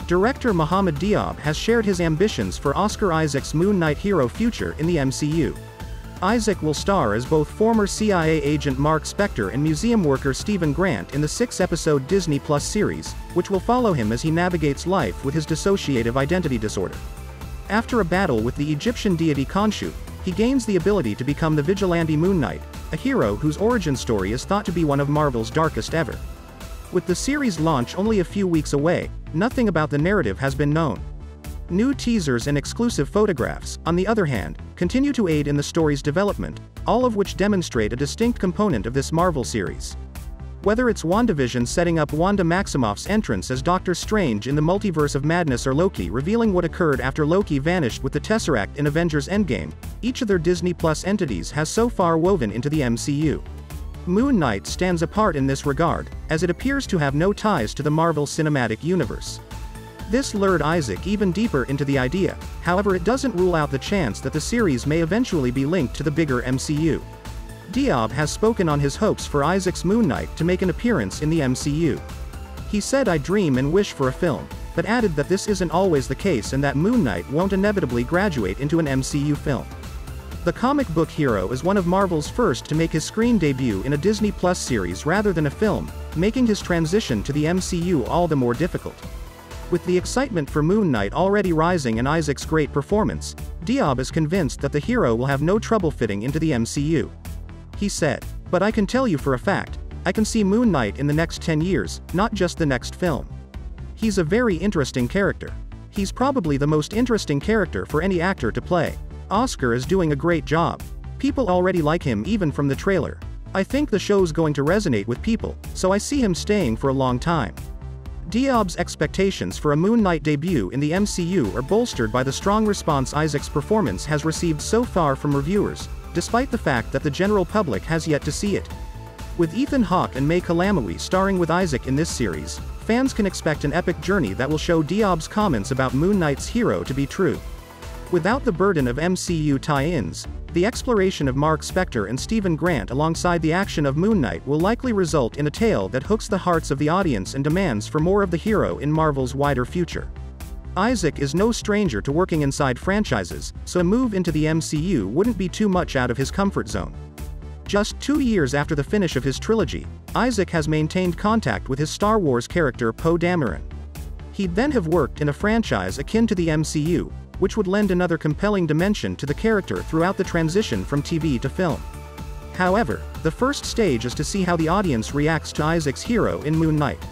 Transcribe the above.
Director Mohamed Diab has shared his ambitions for Oscar Isaac's Moon Knight hero future in the MCU. Isaac will star as both former CIA agent Mark Spector and museum worker Stephen Grant in the 6-episode Disney Plus series, which will follow him as he navigates life with his dissociative identity disorder. After a battle with the Egyptian deity Khonshu, he gains the ability to become the vigilante Moon Knight, a hero whose origin story is thought to be one of Marvel's darkest ever. With the series launch only a few weeks away, nothing about the narrative has been known. New teasers and exclusive photographs, on the other hand, continue to aid in the story's development, all of which demonstrate a distinct component of this Marvel series. Whether it's WandaVision setting up Wanda Maximoff's entrance as Doctor Strange in the Multiverse of Madness or Loki revealing what occurred after Loki vanished with the Tesseract in Avengers Endgame, each of their Disney Plus entities has so far woven into the MCU. Moon Knight stands apart in this regard, as it appears to have no ties to the Marvel Cinematic Universe. This lured Isaac even deeper into the idea, however it doesn't rule out the chance that the series may eventually be linked to the bigger MCU. Diab has spoken on his hopes for Isaac's Moon Knight to make an appearance in the MCU. He said, "I dream and wish for a film," but added that this isn't always the case and that Moon Knight won't inevitably graduate into an MCU film. The comic book hero is one of Marvel's first to make his screen debut in a Disney Plus series rather than a film, making his transition to the MCU all the more difficult. With the excitement for Moon Knight already rising and Isaac's great performance, Diab is convinced that the hero will have no trouble fitting into the MCU. He said, "But I can tell you for a fact, I can see Moon Knight in the next 10 years, not just the next film. He's a very interesting character. He's probably the most interesting character for any actor to play. Oscar is doing a great job. People already like him even from the trailer. I think the show's going to resonate with people, so I see him staying for a long time." Diab's expectations for a Moon Knight debut in the MCU are bolstered by the strong response Isaac's performance has received so far from reviewers, despite the fact that the general public has yet to see it. With Ethan Hawke and Calamawy starring with Isaac in this series, fans can expect an epic journey that will show Diab's comments about Moon Knight's hero to be true. Without the burden of MCU tie-ins, the exploration of Mark Spector and Stephen Grant alongside the action of Moon Knight will likely result in a tale that hooks the hearts of the audience and demands for more of the hero in Marvel's wider future. Isaac is no stranger to working inside franchises, so a move into the MCU wouldn't be too much out of his comfort zone. Just 2 years after the finish of his trilogy, Isaac has maintained contact with his Star Wars character Poe Dameron. He'd then have worked in a franchise akin to the MCU, which would lend another compelling dimension to the character throughout the transition from TV to film. However, the first stage is to see how the audience reacts to Isaac's hero in Moon Knight.